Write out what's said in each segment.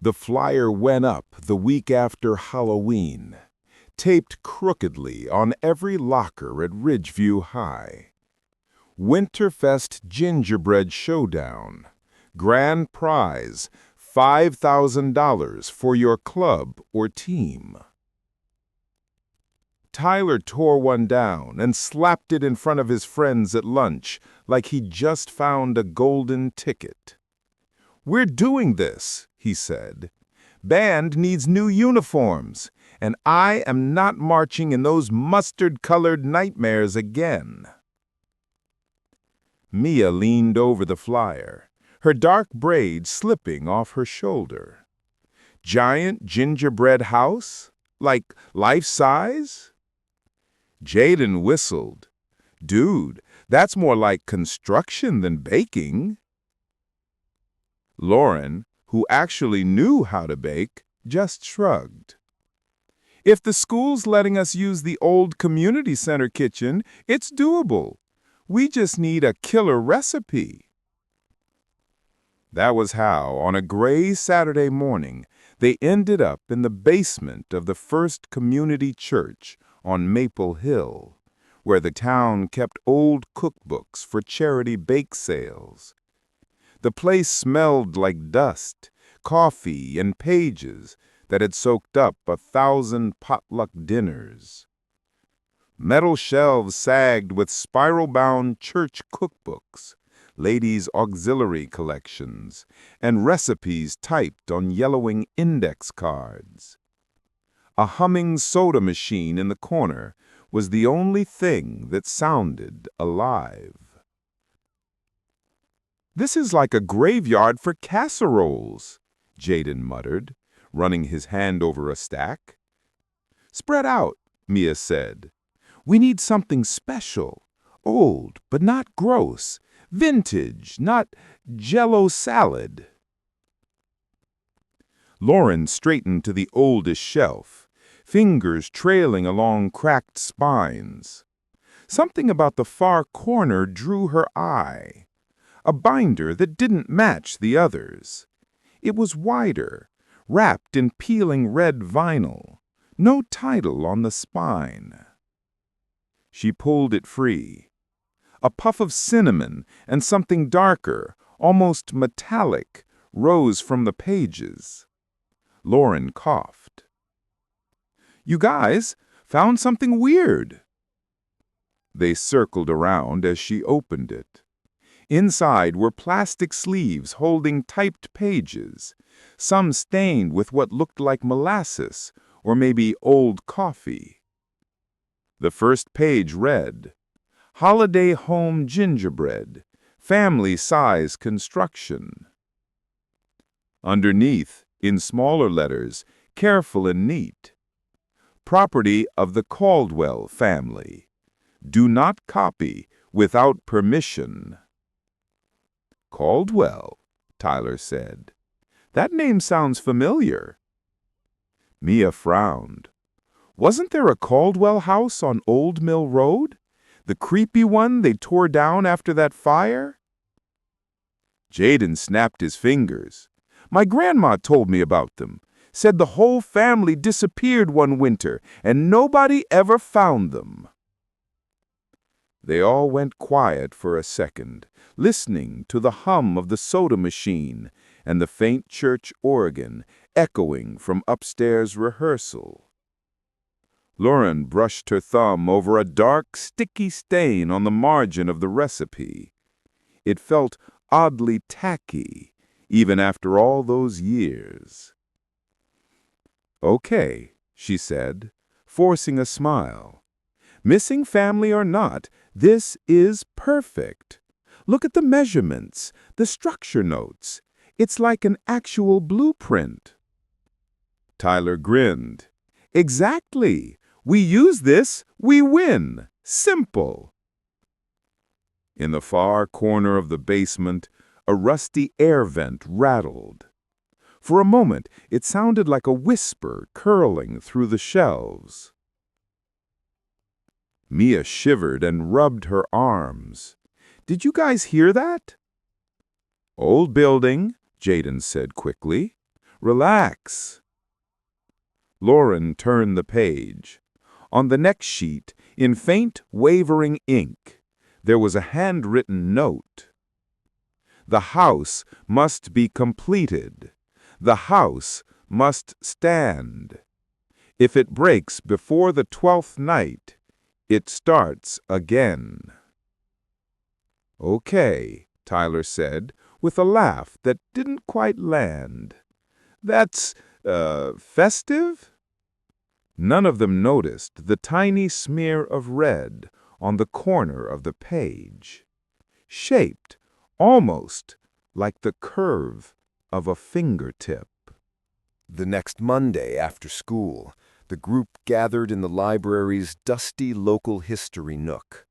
The flyer went up the week after Halloween, taped crookedly on every locker at Ridgeview High. Winterfest Gingerbread Showdown. Grand prize, $5,000 for your club or team. Tyler tore one down and slapped it in front of his friends at lunch like he'd just found a golden ticket. "We're doing this," he said. "Band needs new uniforms, and I am not marching in those mustard-colored nightmares again." Mia leaned over the flyer, her dark braid slipping off her shoulder. "Giant gingerbread house? Like life-size?" Jaden whistled. "Dude, that's more like construction than baking." Lauren, who actually knew how to bake, just shrugged. "If the school's letting us use the old community center kitchen, it's doable. We just need a killer recipe." That was how, on a gray Saturday morning, they ended up in the basement of the First Community Church on Maple Hill, where the town kept old cookbooks for charity bake sales. The place smelled like dust, coffee, and pages that had soaked up 1,000 potluck dinners. Metal shelves sagged with spiral-bound church cookbooks, ladies' auxiliary collections, and recipes typed on yellowing index cards. A humming soda machine in the corner was the only thing that sounded alive. "This is like a graveyard for casseroles," Jaden muttered, running his hand over a stack. "Spread out," Mia said. "We need something special, old but not gross, vintage, not Jell-O salad." Lauren straightened to the oldest shelf, fingers trailing along cracked spines. Something about the far corner drew her eye. A binder that didn't match the others. It was wider, wrapped in peeling red vinyl, no title on the spine. She pulled it free. A puff of cinnamon and something darker, almost metallic, rose from the pages. Lauren coughed. "You guys found something weird." They circled around as she opened it. Inside were plastic sleeves holding typed pages, some stained with what looked like molasses or maybe old coffee. The first page read, "Holiday Home Gingerbread, Family-Size Construction." Underneath, in smaller letters, careful and neat, "Property of the Caldwell family. Do not copy without permission." "Caldwell," Tyler said. "That name sounds familiar." Mia frowned. "Wasn't there a Caldwell house on Old Mill Road? The creepy one they tore down after that fire?" Jaden snapped his fingers. "My grandma told me about them. Said the whole family disappeared one winter and nobody ever found them." They all went quiet for a second, listening to the hum of the soda machine and the faint church organ echoing from upstairs rehearsal. Lauren brushed her thumb over a dark, sticky stain on the margin of the recipe. It felt oddly tacky, even after all those years. "Okay," she said, forcing a smile. "Missing family or not, this is perfect. Look at the measurements, the structure notes. It's like an actual blueprint." Tyler grinned. "Exactly. We use this, we win. Simple." In the far corner of the basement, a rusty air vent rattled. For a moment, it sounded like a whisper curling through the shelves. Mia shivered and rubbed her arms. "Did you guys hear that?" "Old building," Jaden said quickly. Relax. Lauren turned the page. On the next sheet, in faint, wavering ink, there was a handwritten note. The house must be completed. The house must stand. If it breaks before the 12th night, it starts again. Okay, Tyler said, with a laugh that didn't quite land. That's, festive? None of them noticed the tiny smear of red on the corner of the page, shaped almost like the curve of a fingertip. The next Monday after school, the group gathered in the library's dusty local history nook.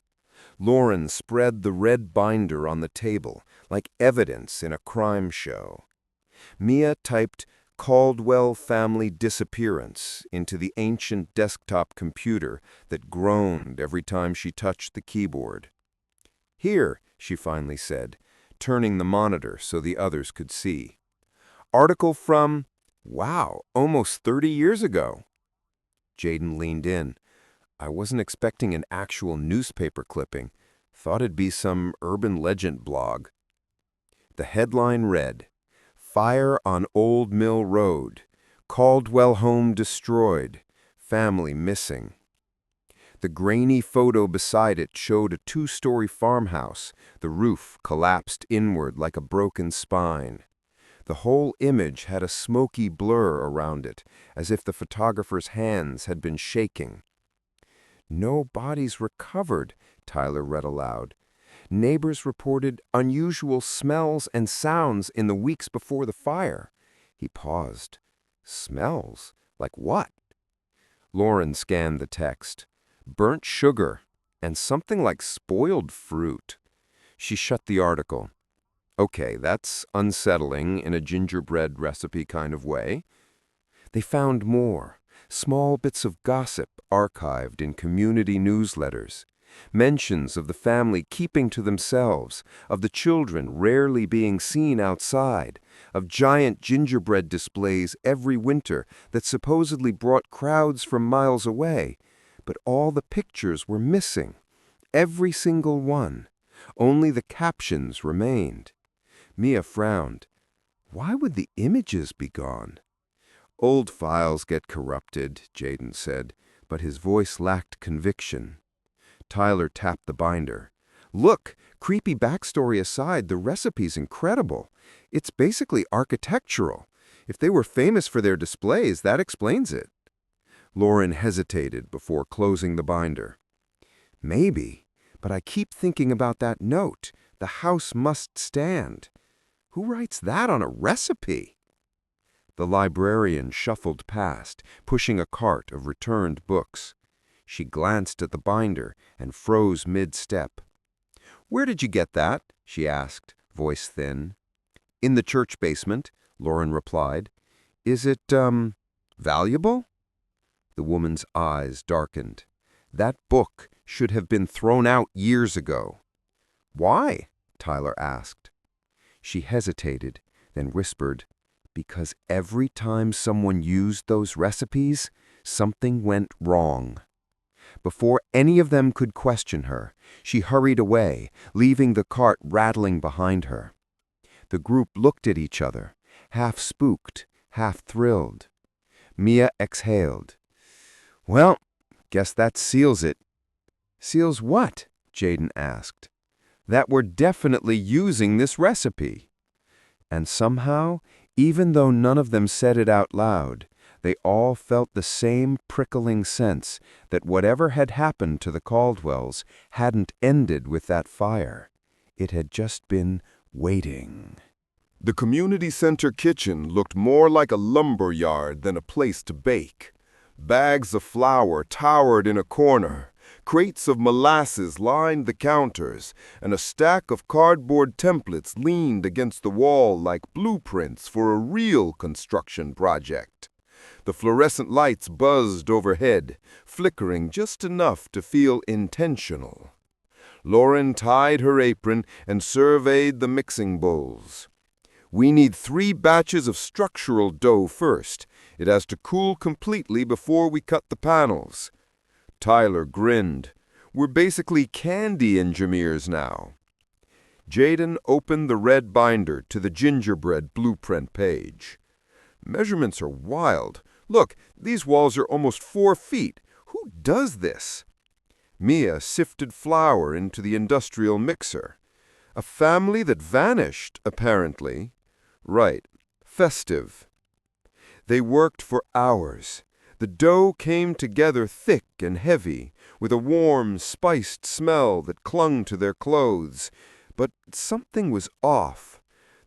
Lauren spread the red binder on the table like evidence in a crime show. Mia typed Caldwell family disappearance into the ancient desktop computer that groaned every time she touched the keyboard. Here, she finally said, turning the monitor so the others could see. Article from, wow, almost 30 years ago. Jaden leaned in. I wasn't expecting an actual newspaper clipping. Thought it'd be some urban legend blog. The headline read, Fire on Old Mill Road. Caldwell home destroyed. Family missing. The grainy photo beside it showed a 2-story farmhouse, the roof collapsed inward like a broken spine. The whole image had a smoky blur around it, as if the photographer's hands had been shaking. No bodies recovered, Tyler read aloud. Neighbors reported unusual smells and sounds in the weeks before the fire. He paused. Smells? Like what? Lauren scanned the text. Burnt sugar and something like spoiled fruit. She shut the article. Okay, that's unsettling in a gingerbread recipe kind of way. They found more, small bits of gossip archived in community newsletters. Mentions of the family keeping to themselves, of the children rarely being seen outside, of giant gingerbread displays every winter that supposedly brought crowds from miles away. But all the pictures were missing, every single one. Only the captions remained. Mia frowned. Why would the images be gone? Old files get corrupted, Jaden said, but his voice lacked conviction. Tyler tapped the binder. Look, creepy backstory aside, the recipe's incredible. It's basically architectural. If they were famous for their displays, that explains it. Lauren hesitated before closing the binder. Maybe, but I keep thinking about that note. The house must stand. Who writes that on a recipe? The librarian shuffled past, pushing a cart of returned books. She glanced at the binder and froze mid-step. Where did you get that? She asked, voice thin. In the church basement, Lauren replied. Is it, valuable? The woman's eyes darkened. That book should have been thrown out years ago. Why? Tyler asked. She hesitated, then whispered, because every time someone used those recipes, something went wrong. Before any of them could question her, she hurried away, leaving the cart rattling behind her. The group looked at each other, half spooked, half thrilled. Mia exhaled. Well, guess that seals it. Seals what? Jaden asked. That we're definitely using this recipe. And somehow, even though none of them said it out loud, they all felt the same prickling sense that whatever had happened to the Caldwells hadn't ended with that fire. It had just been waiting. The community center kitchen looked more like a lumber yard than a place to bake. Bags of flour towered in a corner. Crates of molasses lined the counters, and a stack of cardboard templates leaned against the wall like blueprints for a real construction project. The fluorescent lights buzzed overhead, flickering just enough to feel intentional. Lauren tied her apron and surveyed the mixing bowls. We need 3 batches of structural dough first. It has to cool completely before we cut the panels. Tyler grinned. We're basically candy engineers now. Jaden opened the red binder to the gingerbread blueprint page. Measurements are wild. Look, these walls are almost 4 feet. Who does this? Mia sifted flour into the industrial mixer. A family that vanished, apparently. Right. Festive. They worked for hours. The dough came together thick and heavy, with a warm, spiced smell that clung to their clothes. But something was off.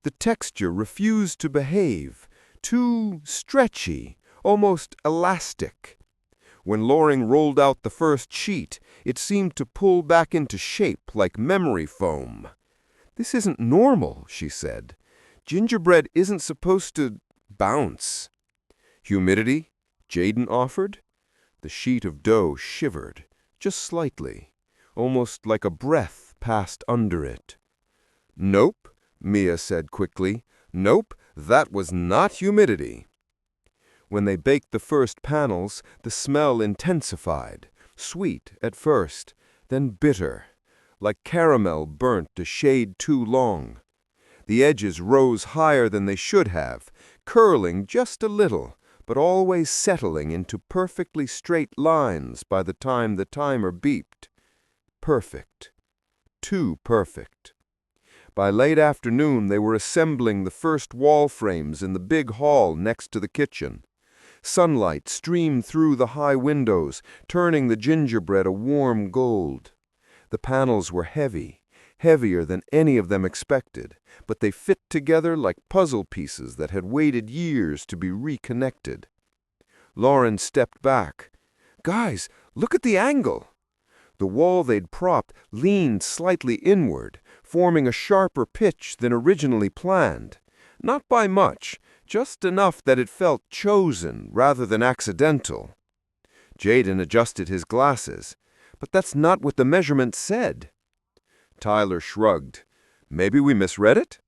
The texture refused to behave. Too stretchy, almost elastic. When Loring rolled out the first sheet, it seemed to pull back into shape like memory foam. "This isn't normal," she said. "Gingerbread isn't supposed to bounce." "Humidity?" Jaden offered. The sheet of dough shivered, just slightly, almost like a breath passed under it. "Nope," Mia said quickly. "Nope, that was not humidity." When they baked the first panels, the smell intensified, sweet at first, then bitter, like caramel burnt a shade too long. The edges rose higher than they should have, curling just a little, but always settling into perfectly straight lines by the time the timer beeped. Perfect. Too perfect. By late afternoon, they were assembling the first wall frames in the big hall next to the kitchen. Sunlight streamed through the high windows, turning the gingerbread a warm gold. The panels were heavy, heavier than any of them expected, but they fit together like puzzle pieces that had waited years to be reconnected. Lauren stepped back. "Guys, look at the angle!" The wall they'd propped leaned slightly inward, forming a sharper pitch than originally planned. Not by much, just enough that it felt chosen rather than accidental. Jaden adjusted his glasses. "But that's not what the measurement said." Tyler shrugged. "Maybe we misread it?"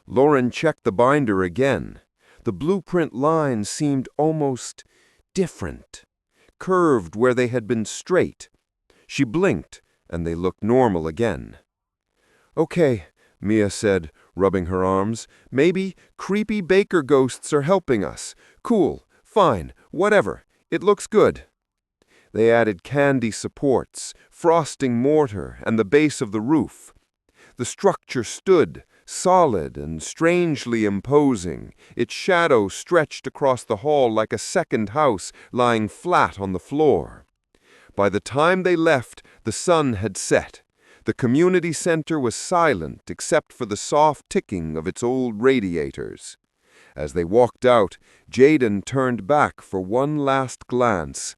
Lauren checked the binder again. The blueprint lines seemed almost different, curved where they had been straight. She blinked, and they looked normal again. "Okay," Mia said, rubbing her arms. "Maybe creepy baker ghosts are helping us. Cool, fine, whatever. It looks good." They added candy supports, frosting mortar, and the base of the roof. The structure stood, solid and strangely imposing, its shadow stretched across the hall like a second house lying flat on the floor. By the time they left, the sun had set. The community center was silent except for the soft ticking of its old radiators. As they walked out, Jaden turned back for one last glance.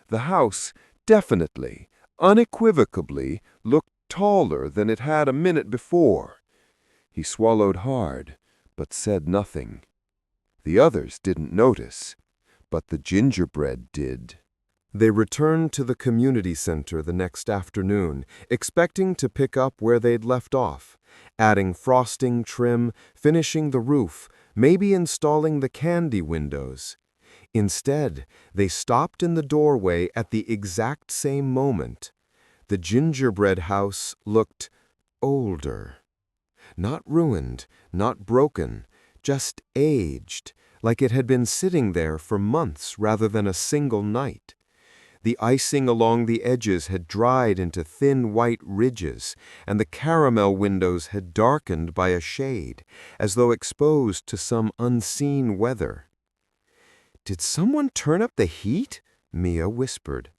The house definitely, unequivocally, looked taller than it had a minute before. He swallowed hard, but said nothing. The others didn't notice, but the gingerbread did. They returned to the community center the next afternoon, expecting to pick up where they'd left off, adding frosting, trim, finishing the roof, maybe installing the candy windows. Instead, they stopped in the doorway at the exact same moment. The gingerbread house looked older. Not ruined, not broken, just aged, like it had been sitting there for months rather than a single night. The icing along the edges had dried into thin white ridges, and the caramel windows had darkened by a shade, as though exposed to some unseen weather. "Did someone turn up the heat?" Mia whispered.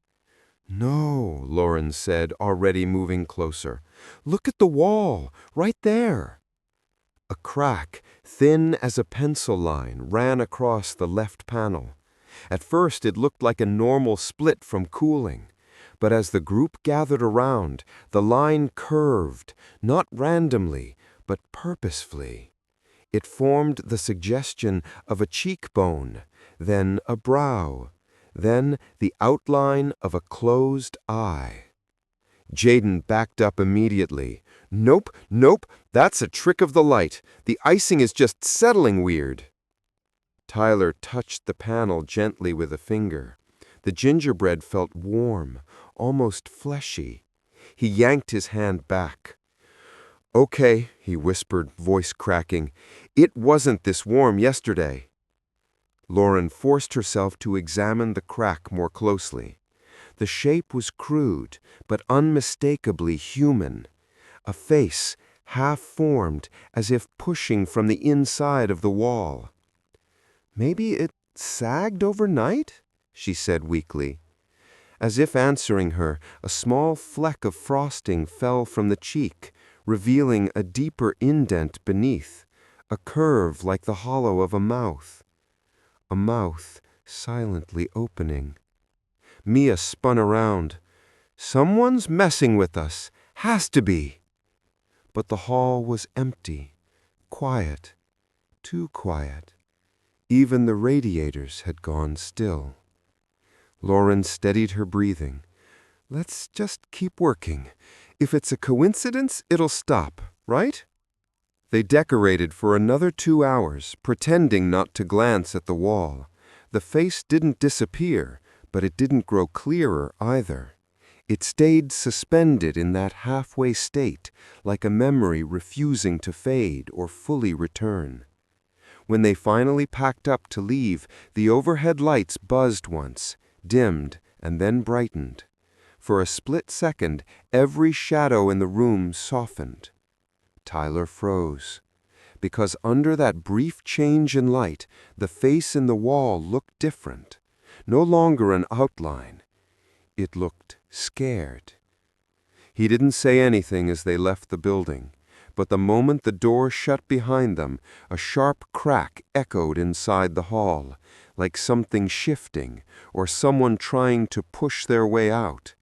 "No," Lauren said, already moving closer. "Look at the wall, right there." A crack, thin as a pencil line, ran across the left panel. At first it looked like a normal split from cooling, but as the group gathered around, the line curved, not randomly, but purposefully. It formed the suggestion of a cheekbone, then a brow, then the outline of a closed eye. Jaden backed up immediately. Nope, nope, that's a trick of the light. The icing is just settling weird. Tyler touched the panel gently with a finger. The gingerbread felt warm, almost fleshy. He yanked his hand back. Okay, he whispered, voice cracking. It wasn't this warm yesterday. Lauren forced herself to examine the crack more closely. The shape was crude, but unmistakably human. A face, half-formed, as if pushing from the inside of the wall. Maybe it sagged overnight? She said weakly. As if answering her, a small fleck of frosting fell from the cheek, revealing a deeper indent beneath, a curve like the hollow of a mouth silently opening. Mia spun around. Someone's messing with us. Has to be. But the hall was empty, quiet, too quiet. Even the radiators had gone still. Lauren steadied her breathing. Let's just keep working. If it's a coincidence, it'll stop, right? They decorated for another 2 hours, pretending not to glance at the wall. The face didn't disappear, but it didn't grow clearer either. It stayed suspended in that halfway state, like a memory refusing to fade or fully return. When they finally packed up to leave, the overhead lights buzzed once, dimmed, and then brightened. For a split second, every shadow in the room softened. Tyler froze. Because under that brief change in light, the face in the wall looked different. No longer an outline. It looked scared. He didn't say anything as they left the building, but the moment the door shut behind them, a sharp crack echoed inside the hall, like something shifting or someone trying to push their way out.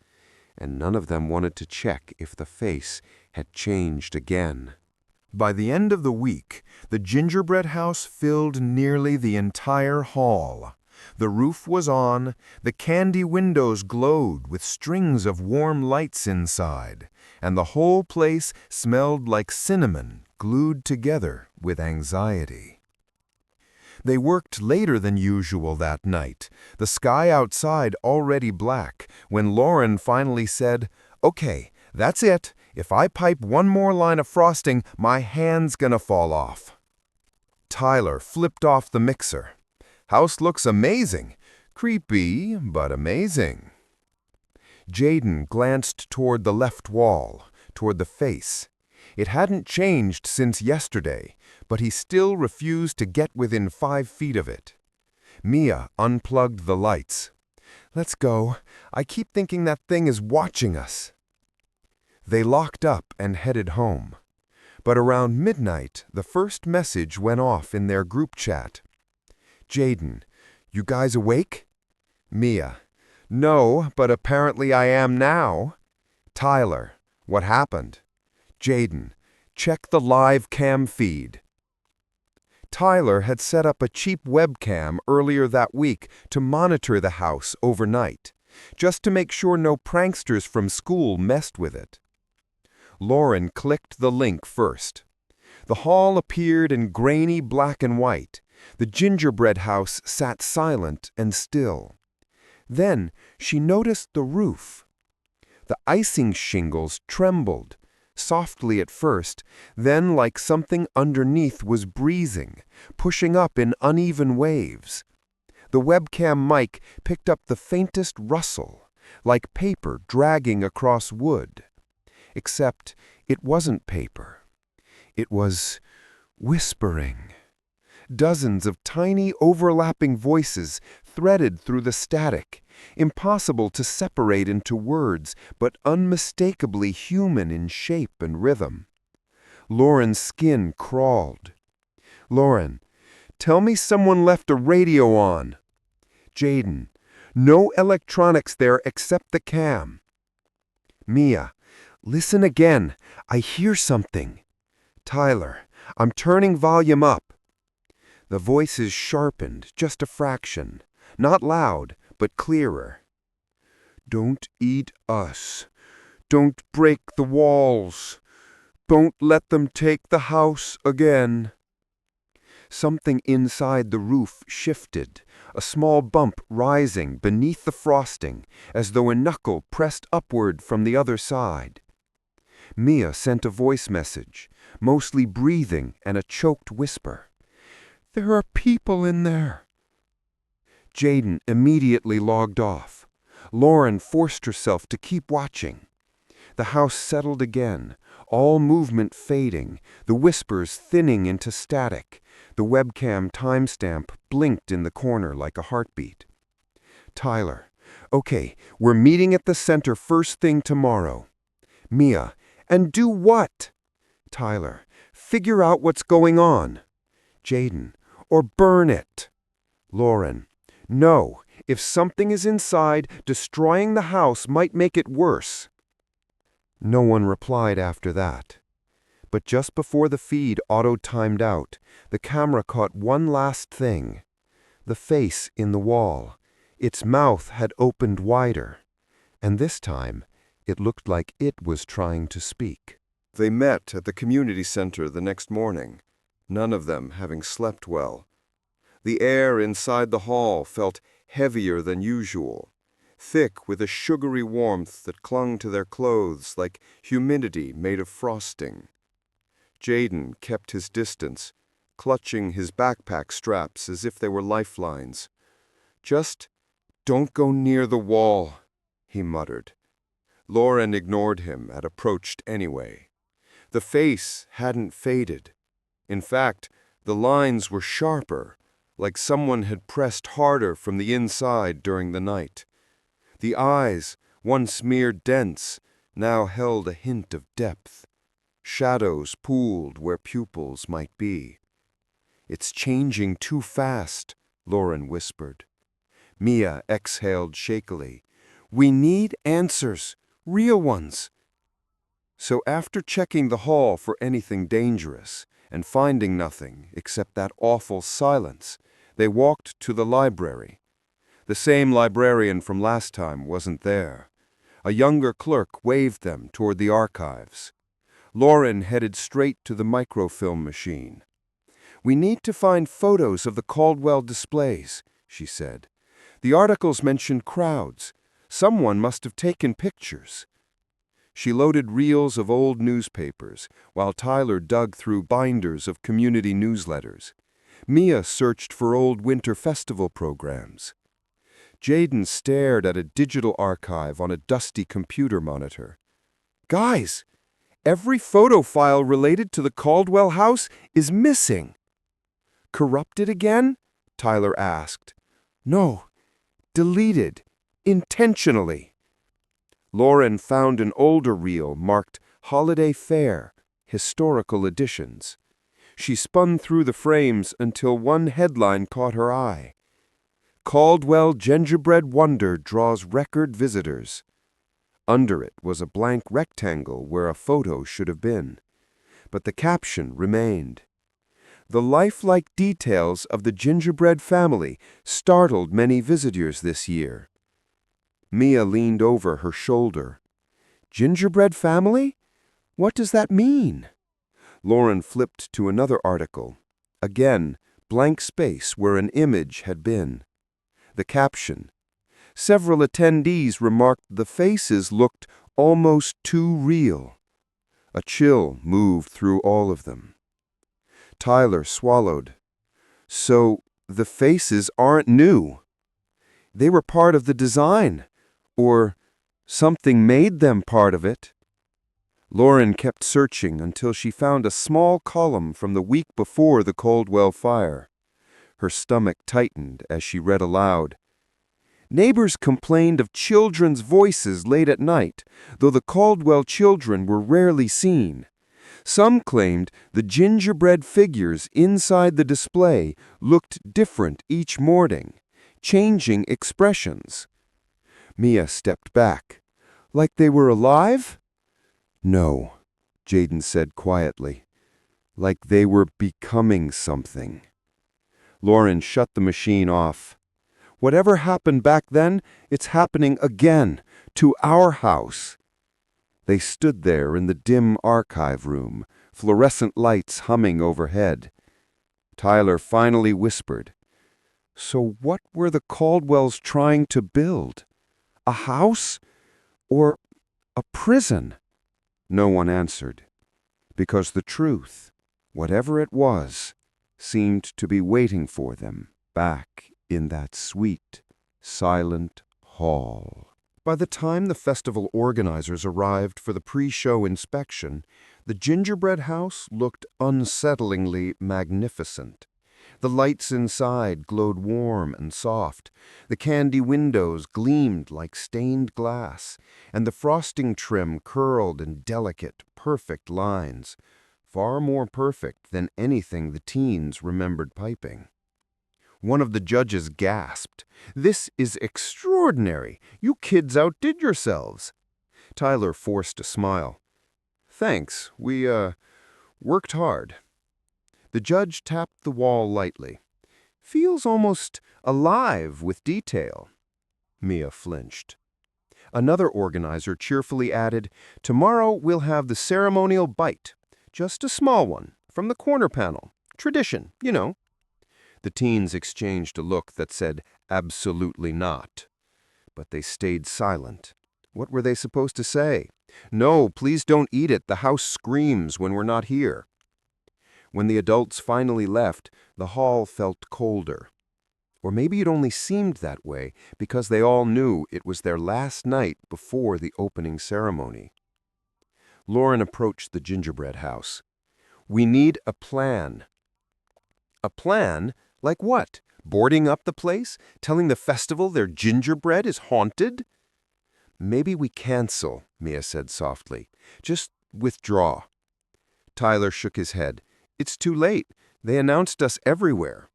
And none of them wanted to check if the face had changed again. By the end of the week, the gingerbread house filled nearly the entire hall. The roof was on, the candy windows glowed with strings of warm lights inside, and the whole place smelled like cinnamon glued together with anxiety. They worked later than usual that night, the sky outside already black, when Lauren finally said, "Okay, that's it. If I pipe one more line of frosting, my hand's gonna fall off." Tyler flipped off the mixer. "House looks amazing. Creepy, but amazing." Jaden glanced toward the left wall, toward the face. It hadn't changed since yesterday, but he still refused to get within 5 feet of it. Mia unplugged the lights. "Let's go. I keep thinking that thing is watching us." They locked up and headed home. But around midnight, the first message went off in their group chat. "Jaden, you guys awake?" Mia, "No, but apparently I am now." Tyler, "What happened?" Jaden, "Check the live cam feed." Tyler had set up a cheap webcam earlier that week to monitor the house overnight, just to make sure no pranksters from school messed with it. Lauren clicked the link first. The hall appeared in grainy black and white. The gingerbread house sat silent and still. Then she noticed the roof. The icing shingles trembled, softly at first, then like something underneath was breezing, pushing up in uneven waves. The webcam mic picked up the faintest rustle, like paper dragging across wood. Except it wasn't paper. It was whispering. Dozens of tiny overlapping voices threaded through the static, impossible to separate into words, but unmistakably human in shape and rhythm. Lauren's skin crawled. "Lauren, tell me someone left a radio on." Jaden, "No electronics there except the cam." Mia, "Listen again. I hear something." Tyler, "I'm turning volume up." The voices sharpened just a fraction, not loud, but clearer. "Don't eat us. Don't break the walls. Don't let them take the house again. Something inside the roof shifted, a small bump rising beneath the frosting, as though a knuckle pressed upward from the other side. Mia sent a voice message, mostly breathing and a choked whisper. "There are people in there." Jaden immediately logged off. Lauren forced herself to keep watching. The house settled again, all movement fading, the whispers thinning into static. The webcam timestamp blinked in the corner like a heartbeat. Tyler, "Okay, we're meeting at the center first thing tomorrow." Mia, "And do what?" Tyler, "Figure out what's going on." Jaden, "Or burn it." Lauren, "No, if something is inside, destroying the house might make it worse." No one replied after that. But just before the feed auto-timed out, the camera caught one last thing. The face in the wall. Its mouth had opened wider. And this time, it looked like it was trying to speak. They met at the community center the next morning, none of them having slept well. The air inside the hall felt heavier than usual, thick with a sugary warmth that clung to their clothes like humidity made of frosting. Jaden kept his distance, clutching his backpack straps as if they were lifelines. "Just don't go near the wall," he muttered. Lauren ignored him and approached anyway. The face hadn't faded. In fact, the lines were sharper, like someone had pressed harder from the inside during the night. The eyes, once mere dense, now held a hint of depth. Shadows pooled where pupils might be. "It's changing too fast," Lauren whispered. Mia exhaled shakily. "We need answers, real ones." So after checking the hall for anything dangerous and finding nothing except that awful silence, they walked to the library. The same librarian from last time wasn't there. A younger clerk waved them toward the archives. Lauren headed straight to the microfilm machine. "We need to find photos of the Caldwell displays," she said. "The articles mentioned crowds. Someone must have taken pictures." She loaded reels of old newspapers, while Tyler dug through binders of community newsletters. Mia searched for old winter festival programs. Jaden stared at a digital archive on a dusty computer monitor. "Guys! Every photo file related to the Caldwell house is missing." "Corrupted again?" Tyler asked. "No, deleted, intentionally." Lauren found an older reel marked Holiday Fair, Historical Editions. She spun through the frames until one headline caught her eye. "Caldwell Gingerbread Wonder Draws Record Visitors." Under it was a blank rectangle where a photo should have been. But the caption remained. "The lifelike details of the Gingerbread family startled many visitors this year." Mia leaned over her shoulder. "Gingerbread family? What does that mean?" Lauren flipped to another article. Again, blank space where an image had been. The caption. Several attendees remarked the faces looked almost too real. A chill moved through all of them. Tyler swallowed. "So, the faces aren't new. They were part of the design. Or something made them part of it." Lauren kept searching until she found a small column from the week before the Caldwell fire. Her stomach tightened as she read aloud. "Neighbors complained of children's voices late at night, though the Caldwell children were rarely seen. Some claimed the gingerbread figures inside the display looked different each morning, changing expressions." Mia stepped back. "Like they were alive?" "No," Jaden said quietly. "Like they were becoming something." Lauren shut the machine off. "Whatever happened back then, it's happening again, to our house." They stood there in the dim archive room, fluorescent lights humming overhead. Tyler finally whispered, "So what were the Caldwells trying to build? A house? Or a prison?" No one answered, because the truth, whatever it was, seemed to be waiting for them back in that sweet, silent hall. By the time the festival organizers arrived for the pre-show inspection, the gingerbread house looked unsettlingly magnificent. The lights inside glowed warm and soft, the candy windows gleamed like stained glass, and the frosting trim curled in delicate, perfect lines, far more perfect than anything the teens remembered piping. One of the judges gasped, "This is extraordinary! You kids outdid yourselves!" Tyler forced a smile. "Thanks, we, worked hard." The judge tapped the wall lightly. "Feels almost alive with detail." Mia flinched. Another organizer cheerfully added, "Tomorrow we'll have the ceremonial bite. Just a small one, from the corner panel. Tradition, you know." The teens exchanged a look that said, "Absolutely not." But they stayed silent. What were they supposed to say? "No, please don't eat it. The house screams when we're not here." When the adults finally left, the hall felt colder. Or maybe it only seemed that way because they all knew it was their last night before the opening ceremony. Lauren approached the gingerbread house. "We need a plan." "A plan? Like what? Boarding up the place? Telling the festival their gingerbread is haunted?" "Maybe we cancel," Mia said softly. "Just withdraw." Tyler shook his head. "It's too late. They announced us everywhere."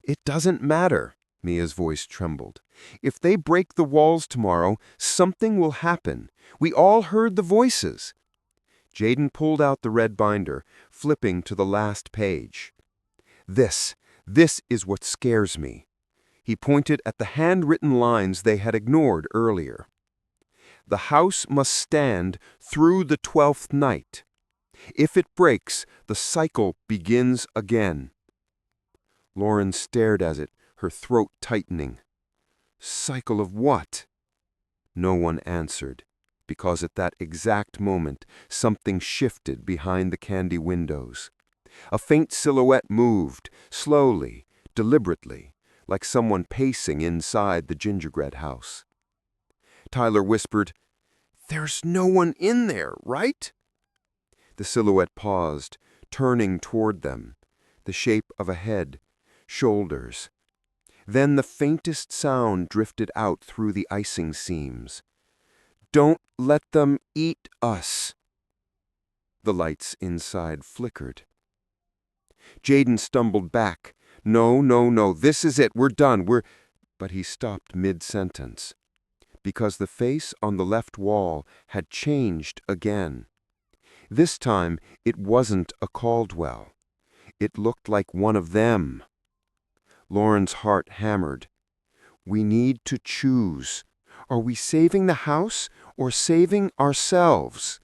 "It doesn't matter," Mia's voice trembled. "If they break the walls tomorrow, something will happen. We all heard the voices." Jaden pulled out the red binder, flipping to the last page. This is what scares me." He pointed at the handwritten lines they had ignored earlier. "The house must stand through the 12th night. If it breaks, the cycle begins again." Lauren stared at it, her throat tightening. "Cycle of what?" No one answered, because at that exact moment, something shifted behind the candy windows. A faint silhouette moved, slowly, deliberately, like someone pacing inside the gingerbread house. Tyler whispered, "There's no one in there, right?" The silhouette paused, turning toward them, the shape of a head, shoulders. Then the faintest sound drifted out through the icing seams. "Don't let them eat us." The lights inside flickered. Jaden stumbled back. No, this is it, we're done, But he stopped mid-sentence, because the face on the left wall had changed again. This time, it wasn't a Caldwell. It looked like one of them. Lauren's heart hammered. We need to choose. Are we saving the house or saving ourselves?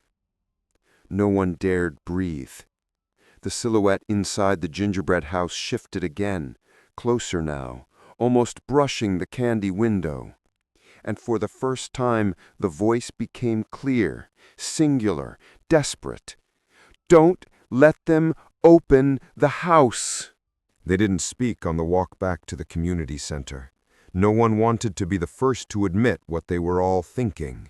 No one dared breathe. The silhouette inside the gingerbread house shifted again, closer now, almost brushing the candy window. And for the first time, the voice became clear, singular, desperate. "Don't let them open the house." They didn't speak on the walk back to the community center. No one wanted to be the first to admit what they were all thinking.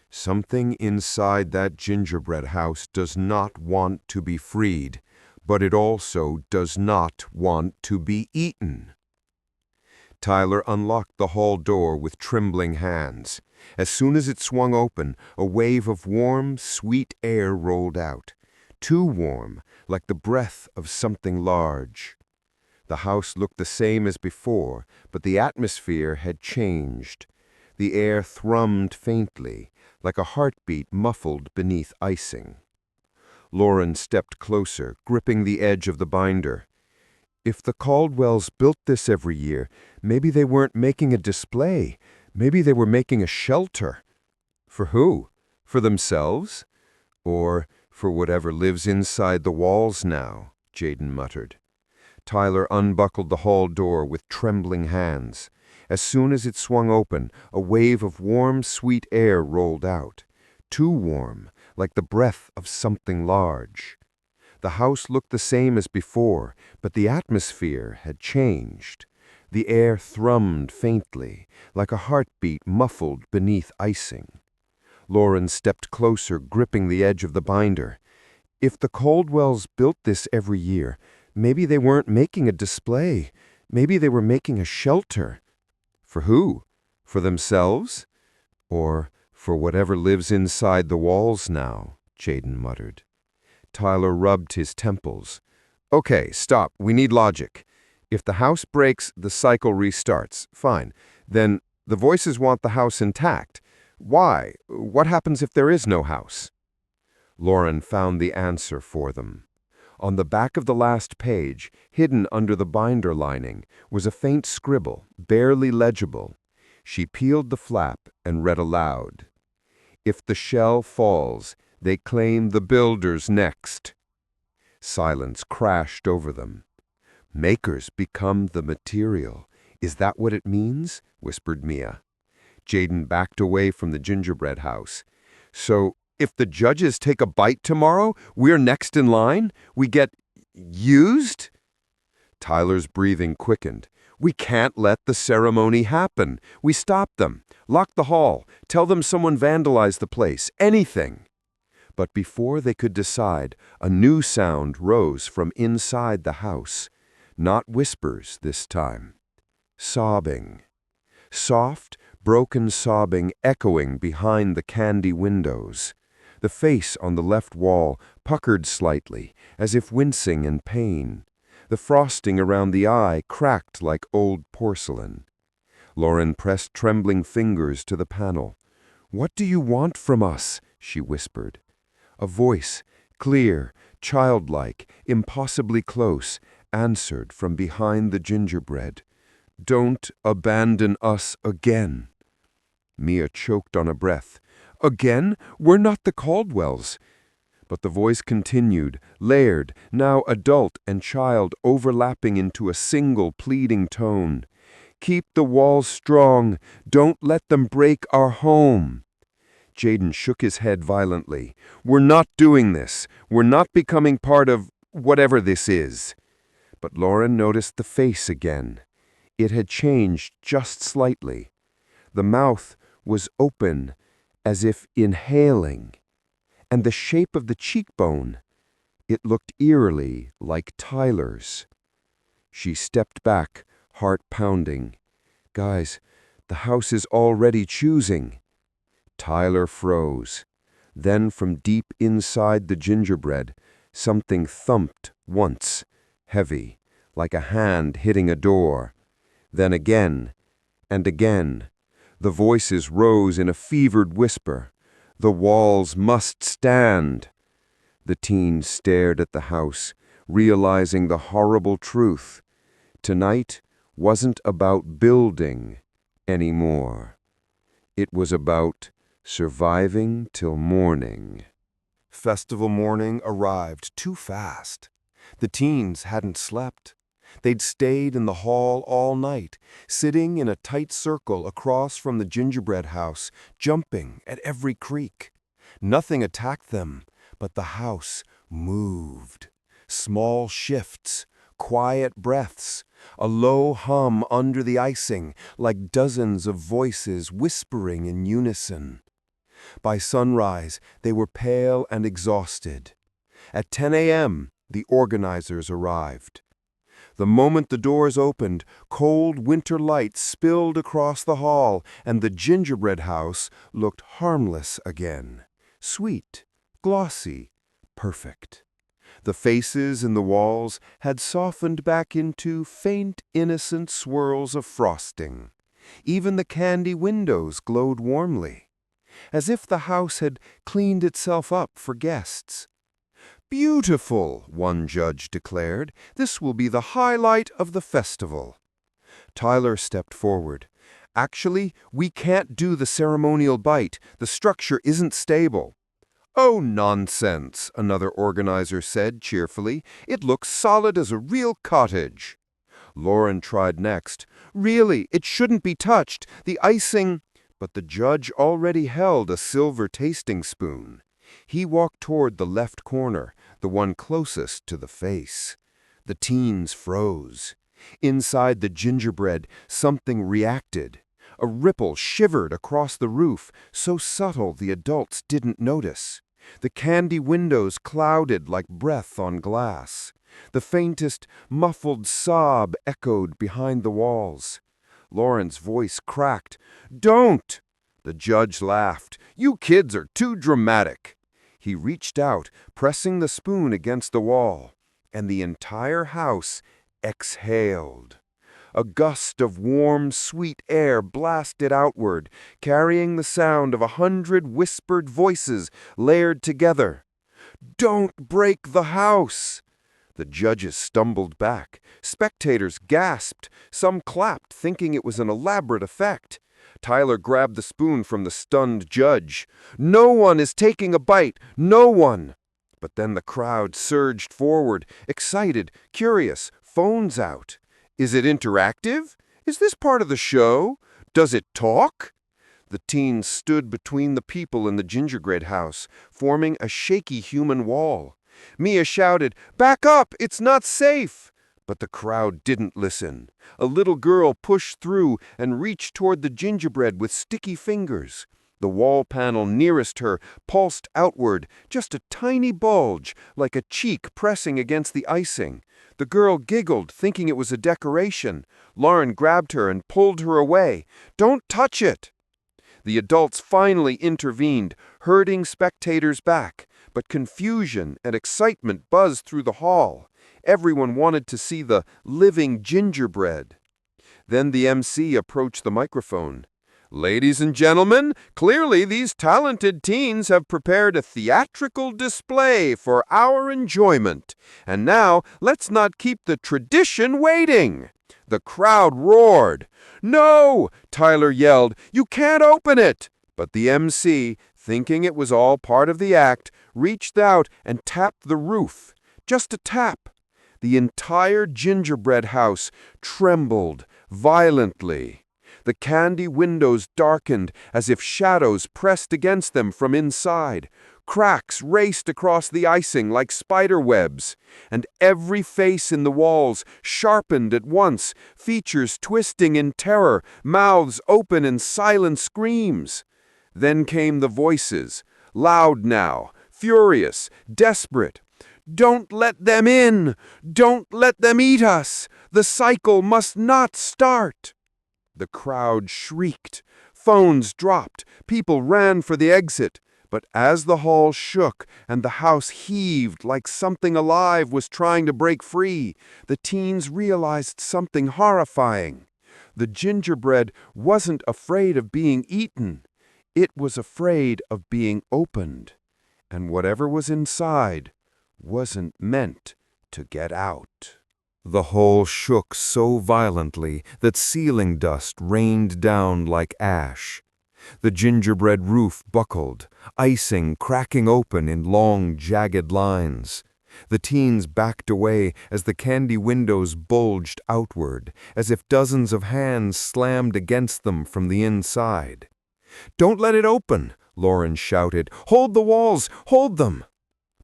Something inside that gingerbread house does not want to be freed, but it also does not want to be eaten. Tyler unlocked the hall door with trembling hands. As soon as it swung open, a wave of warm, sweet air rolled out. Too warm, like the breath of something large. The house looked the same as before, but the atmosphere had changed. The air thrummed faintly, like a heartbeat muffled beneath icing. Lauren stepped closer, gripping the edge of the binder. If the Caldwells built this every year, maybe they weren't making a display. Maybe they were making a shelter. For who? For themselves? Or for whatever lives inside the walls now, Jaden muttered. Tyler unbuckled the hall door with trembling hands. As soon as it swung open, a wave of warm, sweet air rolled out. Too warm, like the breath of something large. The house looked the same as before, but the atmosphere had changed. The air thrummed faintly, like a heartbeat muffled beneath icing. Lauren stepped closer, gripping the edge of the binder. If the Caldwells built this every year, maybe they weren't making a display. Maybe they were making a shelter. For who? For themselves? Or for whatever lives inside the walls now, Jaden muttered. Tyler rubbed his temples. Okay, stop. We need logic. If the house breaks, the cycle restarts. Fine. Then the voices want the house intact. Why? What happens if there is no house? Lauren found the answer for them. On the back of the last page, hidden under the binder lining, was a faint scribble, barely legible. She peeled the flap and read aloud. If the shell falls, they claim the builders next. Silence crashed over them. Makers become the material. Is that what it means? Whispered Mia. Jaden backed away from the gingerbread house. So, if the judges take a bite tomorrow, we're next in line? We get used? Tyler's breathing quickened. We can't let the ceremony happen. We stop them. Lock the hall. Tell them someone vandalized the place. Anything. But before they could decide, a new sound rose from inside the house. Not whispers this time. Sobbing. Soft, broken sobbing echoing behind the candy windows. The face on the left wall puckered slightly, as if wincing in pain. The frosting around the eye cracked like old porcelain. Lauren pressed trembling fingers to the panel. "What do you want from us?" she whispered. A voice, clear, childlike, impossibly close, answered from behind the gingerbread. "Don't abandon us again." Mia choked on a breath. "Again? We're not the Caldwells." But the voice continued, layered, now adult and child overlapping into a single pleading tone. "Keep the walls strong. Don't let them break our home." Jaden shook his head violently. "We're not doing this. We're not becoming part of whatever this is." But Lauren noticed the face again. It had changed just slightly. The mouth was open, as if inhaling. And the shape of the cheekbone, it looked eerily like Tyler's. She stepped back, heart pounding. "Guys, the house is already choosing." Tyler froze. Then from deep inside the gingerbread, something thumped once, heavy, like a hand hitting a door. Then again, and again. The voices rose in a fevered whisper. "The walls must stand." The teens stared at the house, realizing the horrible truth. Tonight wasn't about building anymore. It was about surviving till morning. Festival morning arrived too fast. The teens hadn't slept. They'd stayed in the hall all night, sitting in a tight circle across from the gingerbread house, jumping at every creak. Nothing attacked them, but the house moved. Small shifts, quiet breaths, a low hum under the icing, like dozens of voices whispering in unison. By sunrise, they were pale and exhausted. At 10 a.m., the organizers arrived. The moment the doors opened, cold winter light spilled across the hall, and the gingerbread house looked harmless again. Sweet, glossy, perfect. The faces in the walls had softened back into faint, innocent swirls of frosting. Even the candy windows glowed warmly, as if the house had cleaned itself up for guests. "Beautiful," one judge declared. "This will be the highlight of the festival." Tyler stepped forward. Actually, we can't do the ceremonial bite. The structure isn't stable. Oh, nonsense, another organizer said cheerfully. It looks solid as a real cottage. Lauren tried next. Really, it shouldn't be touched. The icing... But the judge already held a silver tasting spoon. He walked toward the left corner, the one closest to the face. The teens froze. Inside the gingerbread, something reacted. A ripple shivered across the roof, so subtle the adults didn't notice. The candy windows clouded like breath on glass. The faintest, muffled sob echoed behind the walls. Lauren's voice cracked. "Don't!" The judge laughed. "You kids are too dramatic." He reached out, pressing the spoon against the wall, and the entire house exhaled. A gust of warm, sweet air blasted outward, carrying the sound of 100 whispered voices layered together. "Don't break the house!" The judges stumbled back. Spectators gasped. Some clapped, thinking it was an elaborate effect. Tyler grabbed the spoon from the stunned judge. "No one is taking a bite! No one!" But then the crowd surged forward, excited, curious, phones out. "Is it interactive? Is this part of the show? Does it talk?" The teens stood between the people in the gingerbread house, forming a shaky human wall. Mia shouted, "Back up! It's not safe!" But the crowd didn't listen. A little girl pushed through and reached toward the gingerbread with sticky fingers. The wall panel nearest her pulsed outward, just a tiny bulge, like a cheek pressing against the icing. The girl giggled, thinking it was a decoration. Lauren grabbed her and pulled her away. "Don't touch it!" The adults finally intervened, herding spectators back. But confusion and excitement buzzed through the hall. Everyone wanted to see the living gingerbread. Then the MC approached the microphone. "Ladies and gentlemen, clearly these talented teens have prepared a theatrical display for our enjoyment. And now, let's not keep the tradition waiting." The crowd roared. "No!" Tyler yelled. "You can't open it!" But the MC, thinking it was all part of the act, reached out and tapped the roof. Just a tap. The entire gingerbread house trembled violently. The candy windows darkened as if shadows pressed against them from inside. Cracks raced across the icing like spider webs, and every face in the walls sharpened at once, features twisting in terror, mouths open in silent screams. Then came the voices, loud now, furious, desperate. "Don't let them in! Don't let them eat us! The cycle must not start!" The crowd shrieked. Phones dropped. People ran for the exit. But as the hall shook and the house heaved like something alive was trying to break free, the teens realized something horrifying. The gingerbread wasn't afraid of being eaten. It was afraid of being opened. And whatever was inside wasn't meant to get out. The hall shook so violently that ceiling dust rained down like ash. The gingerbread roof buckled, icing cracking open in long, jagged lines. The teens backed away as the candy windows bulged outward, as if dozens of hands slammed against them from the inside. "Don't let it open!" Lauren shouted. "Hold the walls! Hold them!"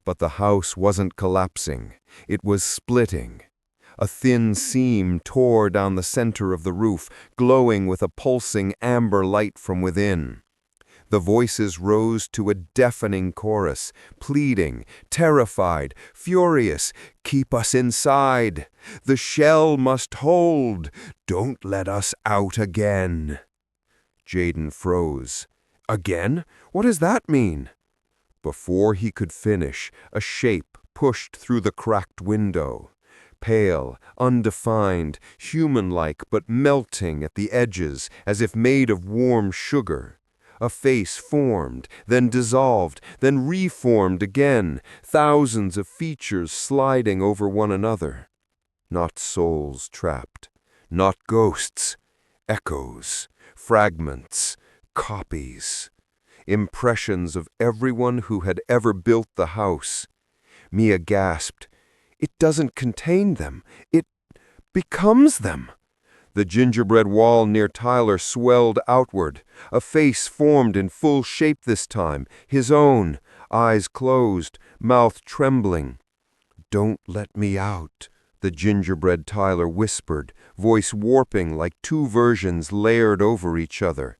But the house wasn't collapsing. It was splitting. A thin seam tore down the center of the roof, glowing with a pulsing amber light from within. The voices rose to a deafening chorus, pleading, terrified, furious. "Keep us inside! The shell must hold! Don't let us out again!" Jaden froze. "Again? What does that mean?" Before he could finish, a shape pushed through the cracked window. Pale, undefined, human-like but melting at the edges as if made of warm sugar. A face formed, then dissolved, then reformed again, thousands of features sliding over one another. Not souls trapped, not ghosts, Echoes, fragments, copies. Impressions of everyone who had ever built the house. Mia gasped. It doesn't contain them. It becomes them. The gingerbread wall near Tyler swelled outward. A face formed in full shape this time, his own, eyes closed, mouth trembling. "Don't let me out," the gingerbread Tyler whispered, voice warping like two versions layered over each other.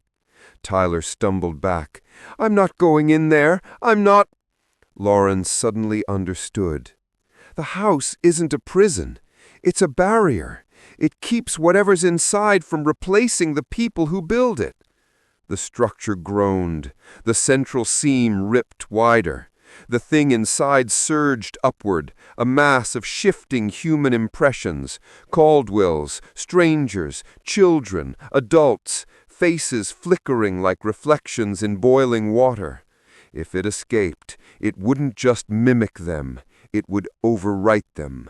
Tyler stumbled back. "I'm not going in there. I'm not—" Lauren suddenly understood. The house isn't a prison. It's a barrier. It keeps whatever's inside from replacing the people who build it. The structure groaned. The central seam ripped wider. The thing inside surged upward, a mass of shifting human impressions, Caldwells, strangers, children, adults, faces flickering like reflections in boiling water. If it escaped, it wouldn't just mimic them, it would overwrite them.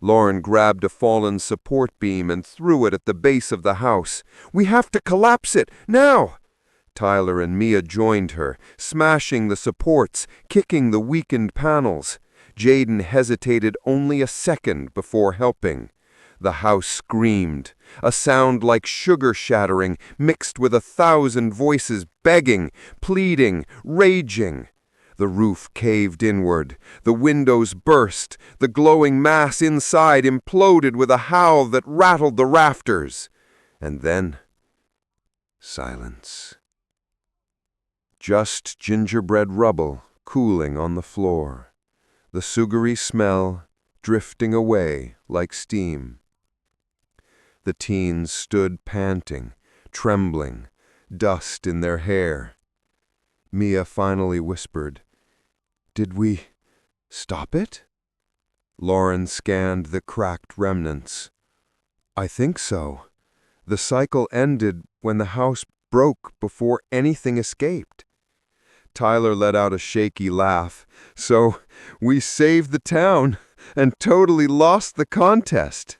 Lauren grabbed a fallen support beam and threw it at the base of the house. "We have to collapse it, now!" Tyler and Mia joined her, smashing the supports, kicking the weakened panels. Jaden hesitated only a second before helping. The house screamed, a sound like sugar shattering, mixed with 1,000 voices begging, pleading, raging. The roof caved inward, the windows burst, the glowing mass inside imploded with a howl that rattled the rafters. And then, silence. Just gingerbread rubble cooling on the floor, the sugary smell drifting away like steam. The teens stood panting, trembling, dust in their hair. Mia finally whispered, "Did we stop it?" Lauren scanned the cracked remnants. "I think so. The cycle ended when the house broke before anything escaped." Tyler let out a shaky laugh. "So we saved the town and totally lost the contest."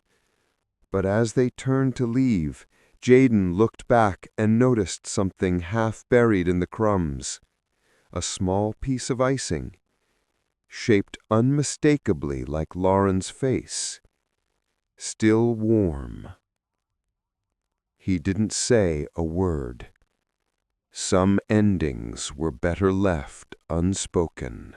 But as they turned to leave, Jaden looked back and noticed something half buried in the crumbs. A small piece of icing, shaped unmistakably like Lauren's face, still warm. He didn't say a word. Some endings were better left unspoken.